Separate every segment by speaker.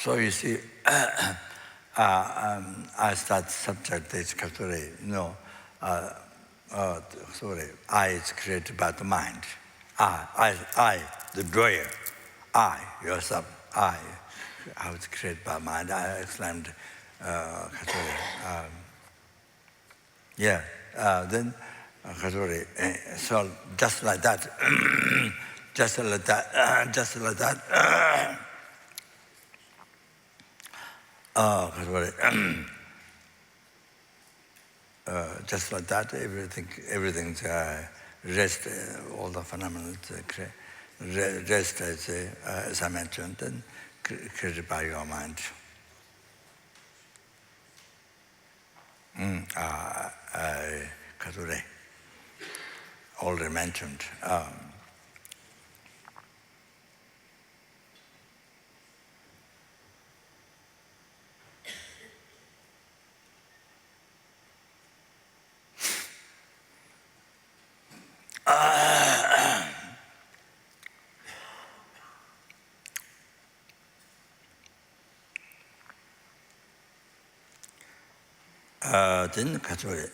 Speaker 1: So you see, I start subject this category, I is created by the mind. I, the drawer. I, yourself, I was created by mind. I explained category. Then category. So just like that, just like that, just like that. Just like that, everything's rest, all the phenomena rest, as I mentioned, and created by your mind. Kadure, already mentioned. Then Kadure.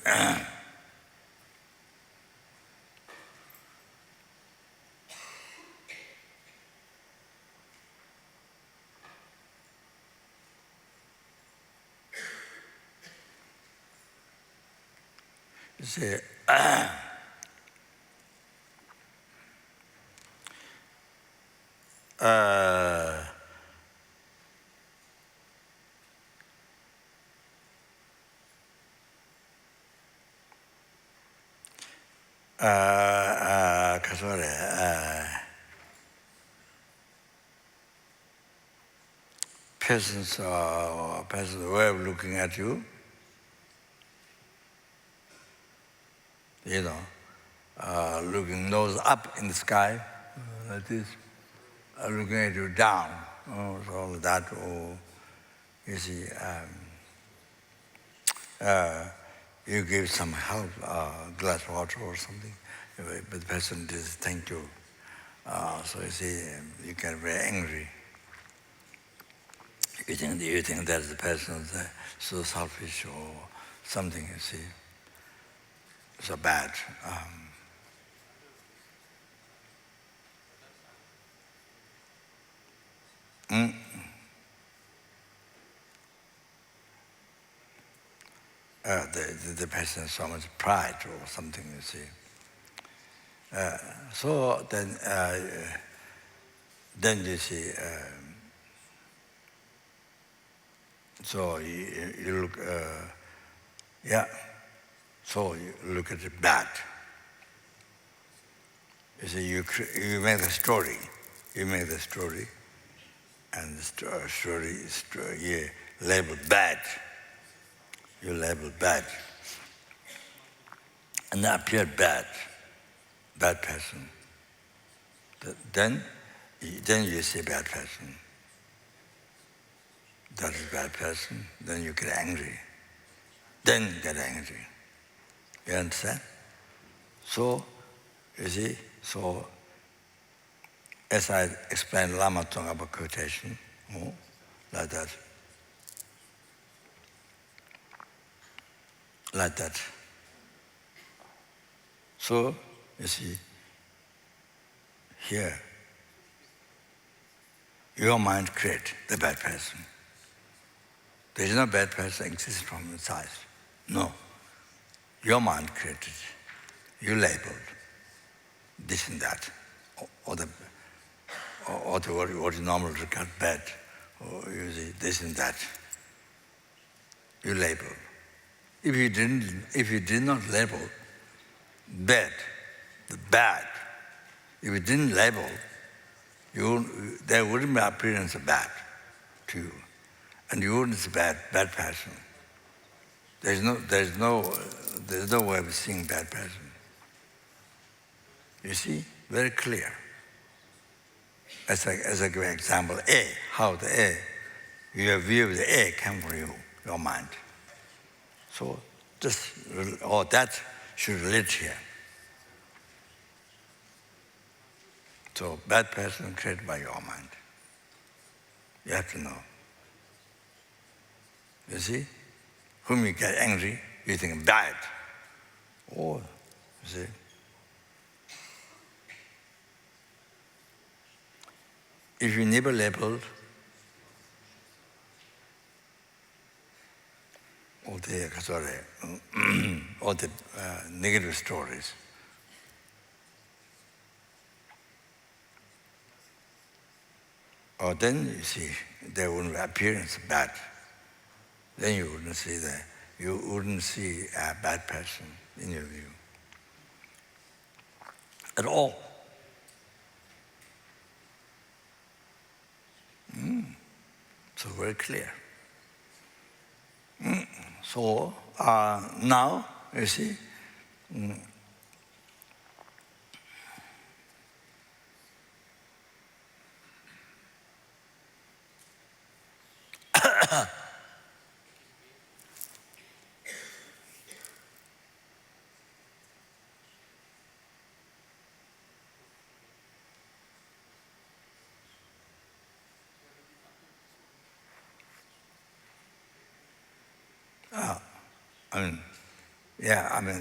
Speaker 1: You see, person's way of looking at you, looking nose up in the sky, like this, looking at you down, so all that, you see, you give some help, glass of water or something, but the person says, thank you. So you see, you get very angry. You think that the person is so selfish or something, you see, so bad. The person has so much pride or something, you see. So then you see, so you look, so you look at it bad. You see, you make the story. You make the story, and the story is labeled bad. You label bad. And that appeared bad person. Then you see bad person. That is bad person. Then you get angry. Then you get angry. You understand? So, you see, as I explained Lama Tsongkhapa quotation, like that. Like that. So, you see, here, your mind creates the bad person. There is no bad person exists from inside. No. Your mind created. You labeled this and that, or what you normally regard bad, or you see this and that. You label. If you did not label bad, the bad, if you didn't label, there wouldn't be appearance of bad to you, and you wouldn't see bad person. There's no way of seeing bad person. You see, very clear. As I give an example, A, how the A, your view of the A came from you, your mind. So that should relate here. So bad person created by your mind. You have to know. You see? Whom you get angry, you think bad. Oh, you see? If you never labeled all the negative stories, or then you see their own appearance bad. Then you wouldn't see a bad person in your view at all. So very clear. So now, you see,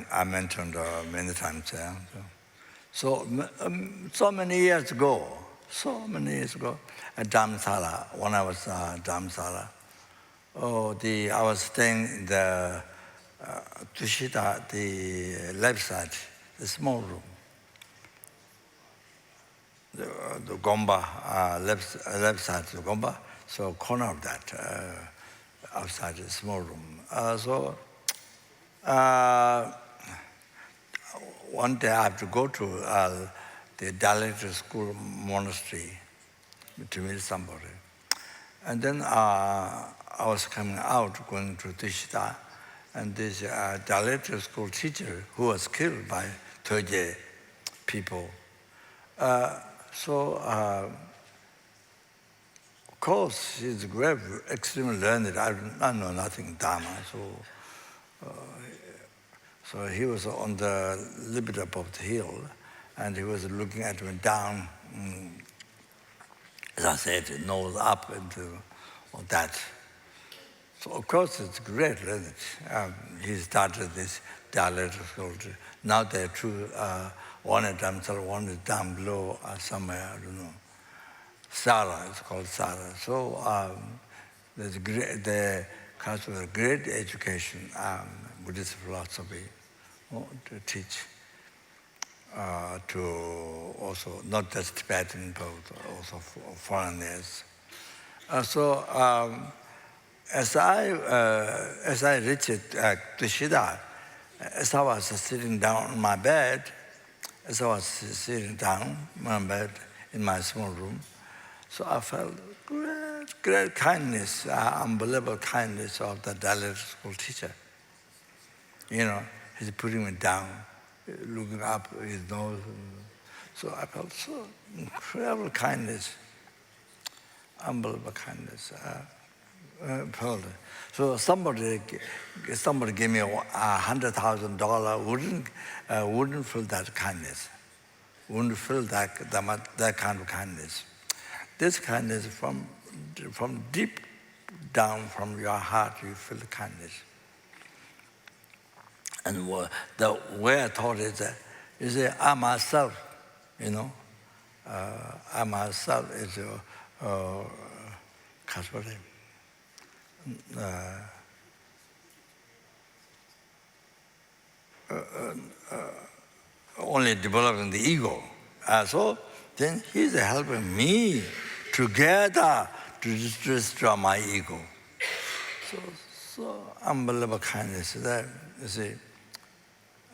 Speaker 1: I mentioned many times. So many years ago, at Dharamsala, when I was Dharamsala, I was staying in the Tushita, the left side, the small room. The Gomba, left side of the Gomba, so corner of that, outside the small room. One day I have to go to the Dalita school monastery to meet somebody. And then I was coming out, going to Tushita, and this Dalita school teacher who was killed by Toje people. Of course, he's very extremely learned. I know nothing Dharma, so he was on the little bit above the hill, and he was looking at me down. As I said, nose up into all that. So of course, it's great learned. He started this dialectical school. Now there are two. One is Dharamsala, one is down below somewhere, I don't know. Sara, it's called Sara. So there's the culture of great education, Buddhist philosophy, to teach to also not just Tibetan, but also foreigners. As I reached Tushita, as I was sitting down on my bed, in my small room, so I felt great kindness, unbelievable kindness of the Dalai school teacher. He's putting me down, looking up his nose. So I felt so incredible kindness, unbelievable kindness. So somebody gave me $100,000, wouldn't feel that kindness, wouldn't feel that kind of kindness. This kindness from deep down from your heart, you feel the kindness. And the way I taught it, you say, I myself, I myself is only developing the ego. So then he's helping me together to destroy my ego. So unbelievable kindness. That you see,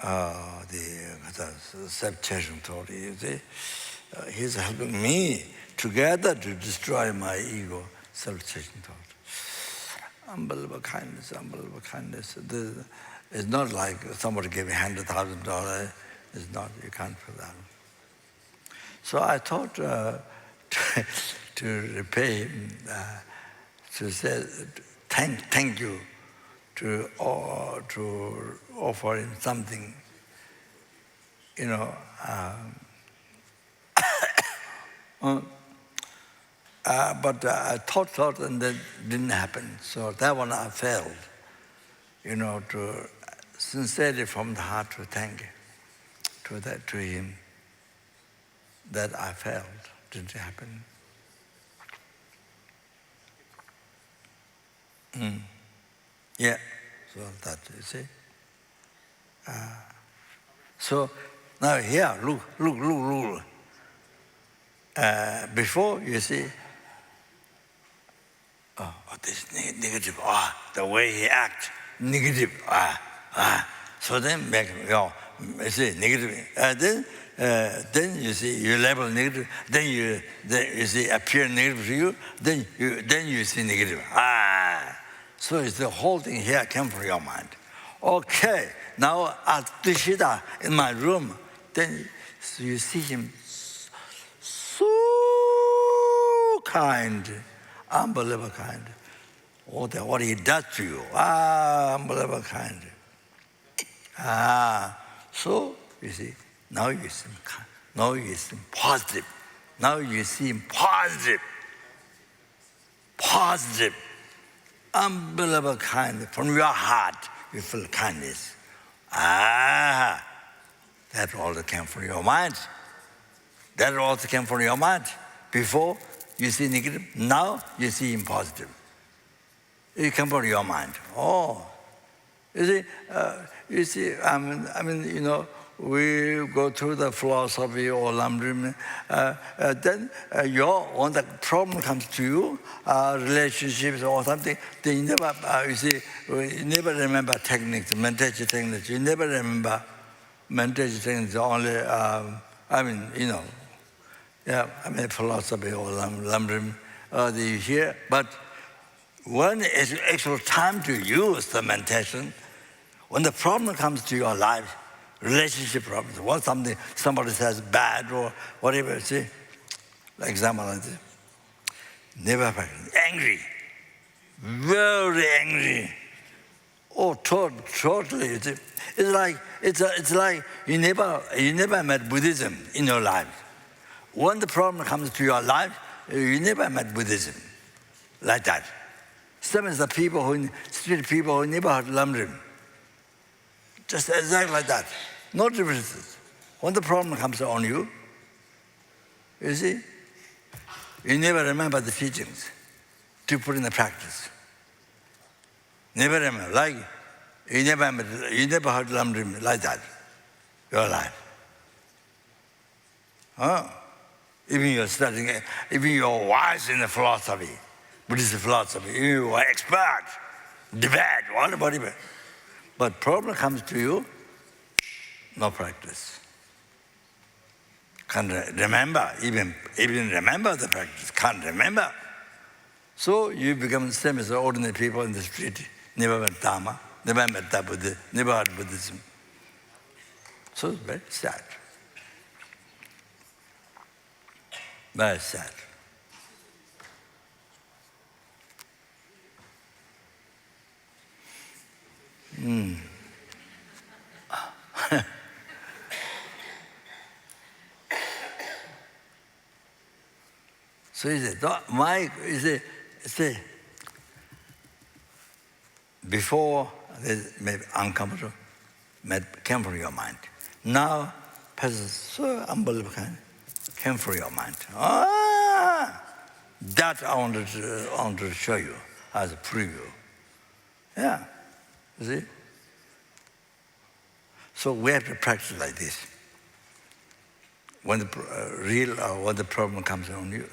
Speaker 1: the self-cherishing thought. You see, he's helping me together to destroy my ego. Self-cherishing thought. Unbelievable kindness, unbelievable kindness. It's not like somebody gave me $100,000. It's not, you can't feel that. So I thought to repay him, to say thank you, to offer him something, But I thought, and that didn't happen. So that one I failed, to sincerely from the heart to thank to him that I failed, didn't happen. Yeah, so that, you see. So now here, look. Before, you see, this negative, the way he acts, negative, So then, you see, negative. Then you see, you label negative, then you see appear negative to you, then you see negative. So it's the whole thing here came from your mind. Okay, now at Tishida in my room, then you see him so kind, unbelievable kind. What he does to you, unbelievable kind. So you see, now you see him kind. Now you see him positive. Now you see him positive, unbelievable kind. From your heart, you feel kindness. That all came from your mind. That also came from your mind. Before, you see negative. Now, you see him positive. It came from your mind. You see, we go through the philosophy or Lamrim, then when the problem comes to you, relationships or something, then you never, you never remember techniques, meditation techniques. You never remember meditation techniques, only, philosophy or Lamrim, you hear. But when it's actual time to use the meditation, when the problem comes to your life, relationship problems, or somebody says bad or whatever, see, like example like this, never practice, angry, very angry. Totally. It's like you never met Buddhism in your life. When the problem comes to your life, you never met Buddhism like that. Same as the street people who never heard Lamrim. Just exactly like that. No differences. When the problem comes on you, you see, you never remember the teachings to put in the practice. Never remember. Like, you never heard Lamrim like that, your life. Even you're studying, even you're wise in the philosophy, Buddhist philosophy, you are expert, debate, whatever. But problem comes to you, no practice. Can't remember, even remember the practice, can't remember. So you become the same as the ordinary people in the street, never met Dharma, never met the Buddha, never heard Buddhism. So it's very sad. Very sad. So he said, before this may be uncomfortable, came from your mind. Now, person so unbelievable kind came from your mind. That I wanted to show you as a preview. Yeah, you see? So we have to practice like this. When the when the problem comes on you,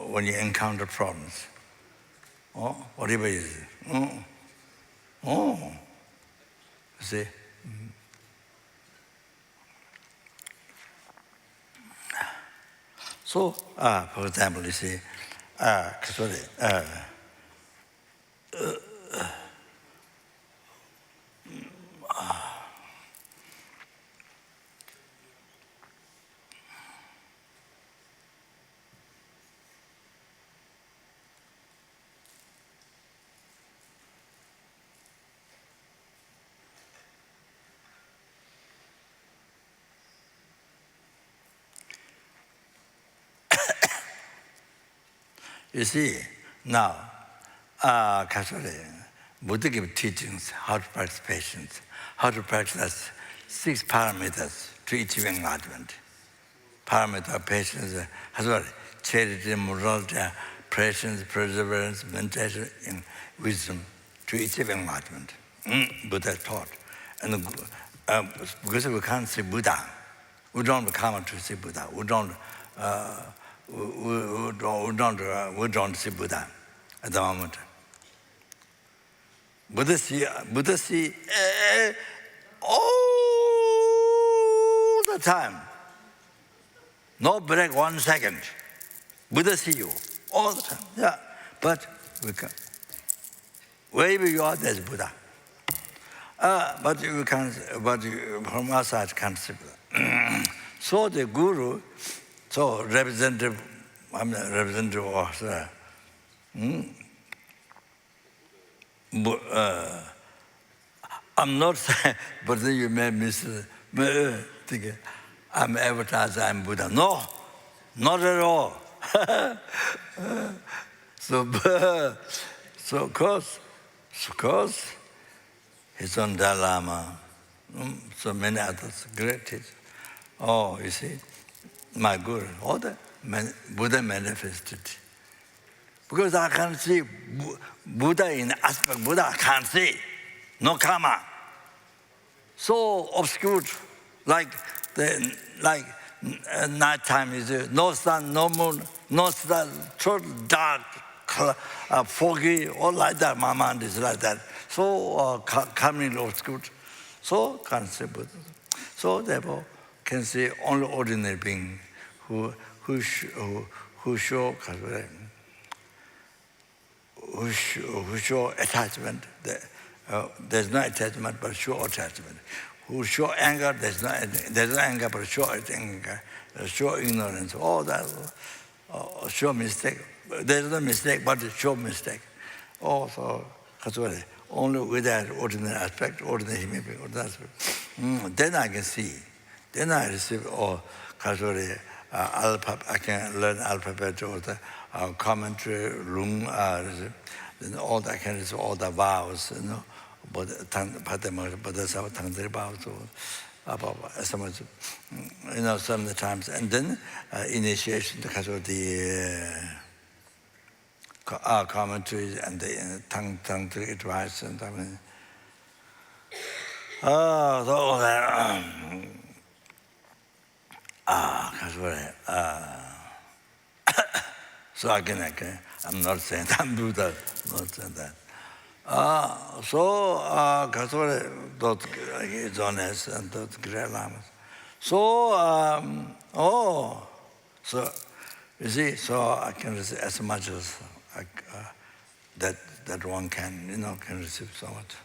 Speaker 1: when you encounter problems, whatever it is, you see? So, for example, you see, you see, now, Buddha gave teachings how to practice patience, how to practice 6 paramitas to achieve enlightenment. Paramita, patience, charity, morality, patience, perseverance, meditation, and wisdom to achieve enlightenment. Buddha taught. And because we can't see Buddha, we don't come to see Buddha. We don't see Buddha at the moment. Buddha see all the time. No break 1 second. Buddha see you all the time. Yeah, but we can. Wherever you are, there's Buddha. But you can't. But from outside, can't see Buddha. So the guru, so representative, I'm a representative officer. I'm not saying, but then you may think I'm advertising I'm Buddha. No, not at all. So of course, his own Lama, so many others, great teachers. Oh, you see, my guru, all the Buddha manifested. Because I can't see Buddha in aspect, Buddha I can't see. No karma. So obscured, like night time is no sun, no moon, no star, so dark, foggy, all like that. My mind is like that. So coming obscured. So can't see Buddha. So therefore can see only ordinary being who show attachment. There's no attachment but show attachment. Who show anger, there's no anger but show anger. Show ignorance, all that. Show mistake. There's no mistake but show mistake. Also, only with that ordinary aspect, ordinary human being, ordinary aspect. Then I can see. Then I receive all I can learn alphabet or the commentary, room, then all that I can receive all the vows, you know, but you know, some of the times, and then initiation because of the commentaries and the tongue advice and I mean, so all that. So again, I'm not saying I'm Buddha, not saying that. So those zones and those great lamas. So so you see, so I can receive as much as that one can, you know, can receive so much.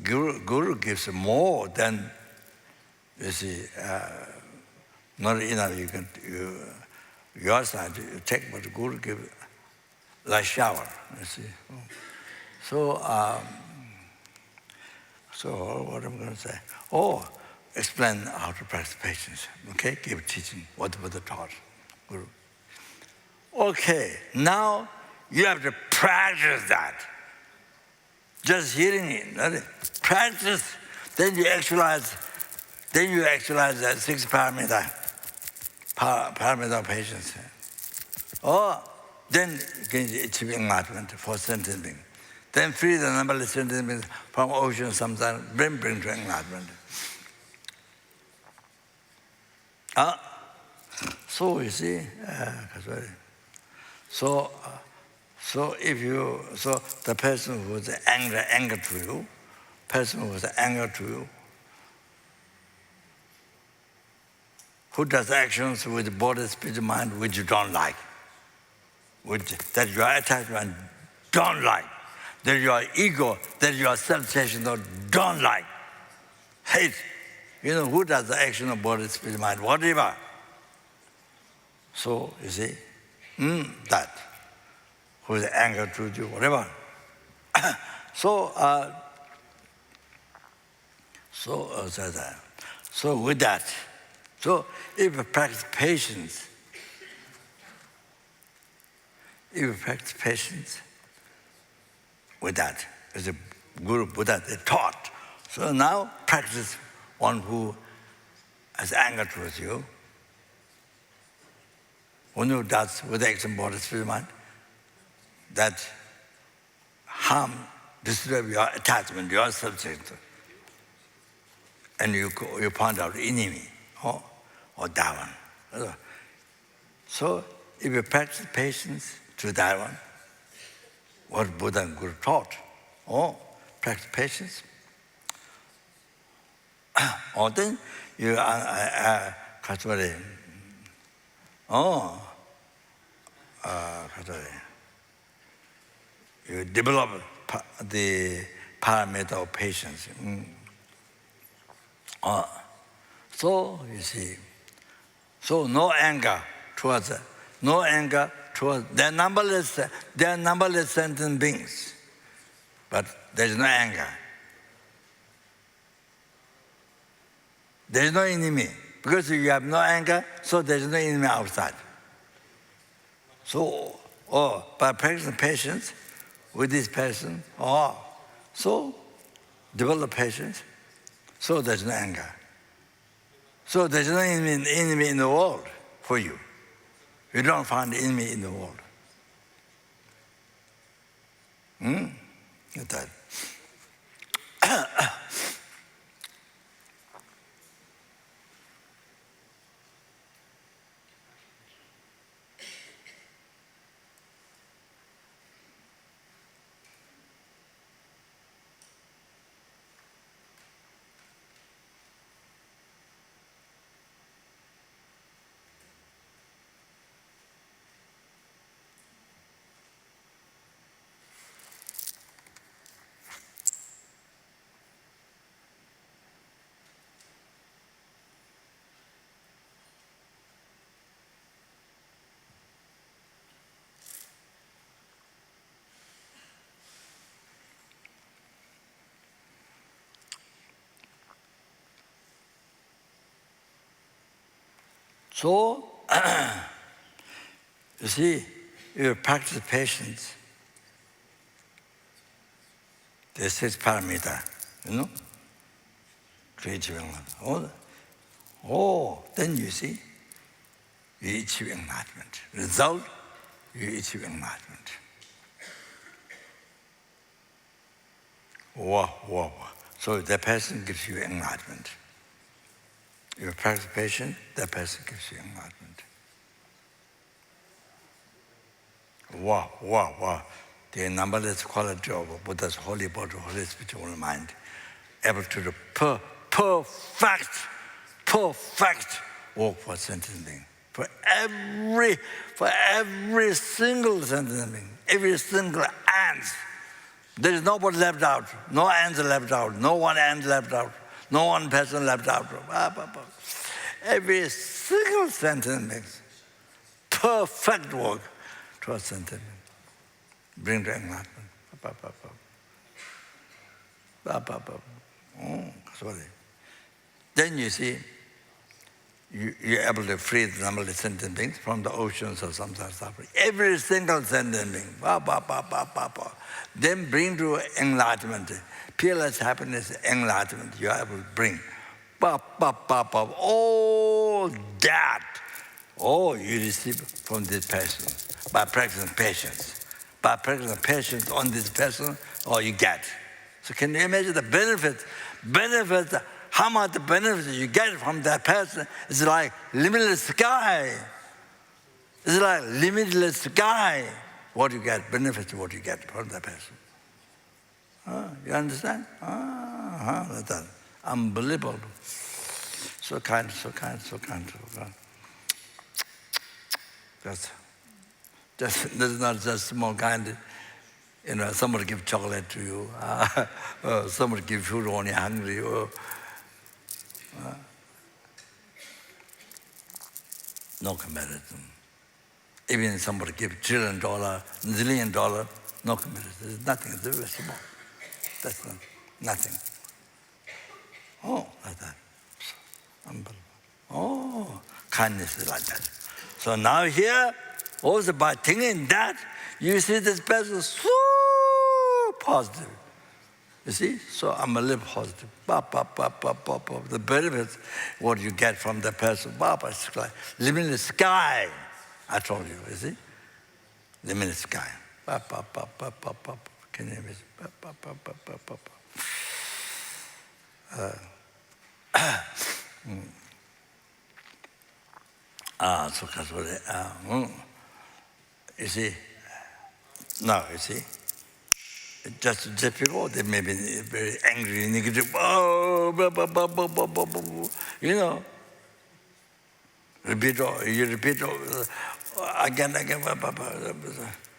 Speaker 1: Guru gives more than, you see, not enough. Your side you take, but the Guru gives like shower. You see. So what I'm going to say? Oh, explain how to practice patience. Okay, give teaching what Buddha taught, Guru. Okay, now you have to practice that. Just hearing it, nothing. Practice, then you actualize. Then you actualize that 6 paramita of patience. Or then you can achieve enlightenment for sentient being. Then free the numberless sentient beings from ocean samsara, bring to enlightenment. So you see, so the person who is anger to you, who does actions with body, speech, mind which you don't like, that you are attached to and don't like, that your ego, that your self-station don't like, hate. You know, who does the action of body, speech, mind, whatever. So, you see, that, who is anger to you, whatever. So with that, so if you practice patience, if you practice patience with that, as a Guru Buddha, they taught. So now practice one who has anger towards you. One who does with the action body, spirit, mind, that harm, disturb your attachment, your subject, and you point out enemy or that one. So if you practice patience to that one, what Buddha and Guru taught, practice patience, or then you you develop the paramita of patience. So you see, so no anger towards they're numberless sentient beings, but there's no anger. There's no enemy. Because you have no anger, so there's no enemy outside. So, by practicing patience with this person, so develop patience, so there's no anger. So there's no enemy in the world for you. You don't find enemy in the world. Get that? So, you see, you practice patience. This is paramita, then you see, you achieve enlightenment. Result, you achieve enlightenment. So that person gives you enlightenment. If you practice patience, that person gives you enlightenment. The numberless quality of Buddha's holy body, holy spiritual mind, able to do perfect work for sentient being. For every single sentient being, every single ant. There is nobody left out. No ants left out. No one ant left out. No one person left out. Every single sentient being, perfect work towards sentient being. Bring to enlightenment. Sorry. Then you see, you're able to free the numberless sentient beings from the oceans of samsara suffering. Every single sentient being. Then bring to enlightenment. Peerless happiness, enlightenment, you are able to bring. All that, you receive from this person by practicing patience. By practicing patience on this person, you get. So can you imagine the benefit, how much the benefit you get from that person is like limitless sky. It's like limitless sky. What you get, benefits what you get from that person. You understand? That's unbelievable. So kind. That's not just small kind. Somebody give chocolate to you. Somebody give food when you're hungry. No comparison. Even somebody give $1 trillion, zillion, no comparison. There's nothing. It's very small. That's nothing. Like that. Unbelievable. Kindness is like that. So now here, also by thinking that, You see this person so positive. You see? So I'm a little positive. The benefits, what you get from the person, it's like living in the sky. I told you see? Living in the sky. Can you imagine? You see? Now, you see? Just people, they may be very angry, negative, you know. You repeat again,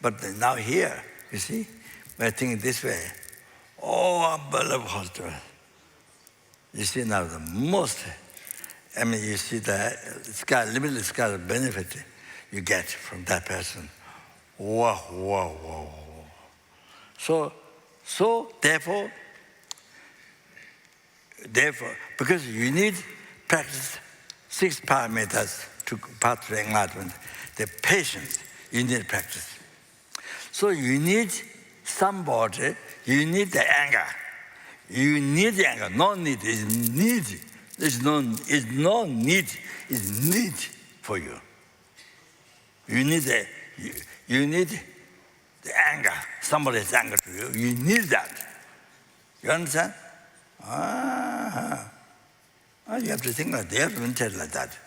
Speaker 1: but now here, you see, we're thinking this way. Oh, unbelievable. You see now the most, you see the sky, limitless sky of benefit you get from that person. Wow. So therefore, because you need practice 6 paramitas to path to enlightenment, the patience, you need practice. So you need somebody, you need the anger. You need the anger, no need, is need. There's no need, is need for you. You need the anger, somebody's anger to you, you need that. You understand? You have to think like that, you have to meditate like that.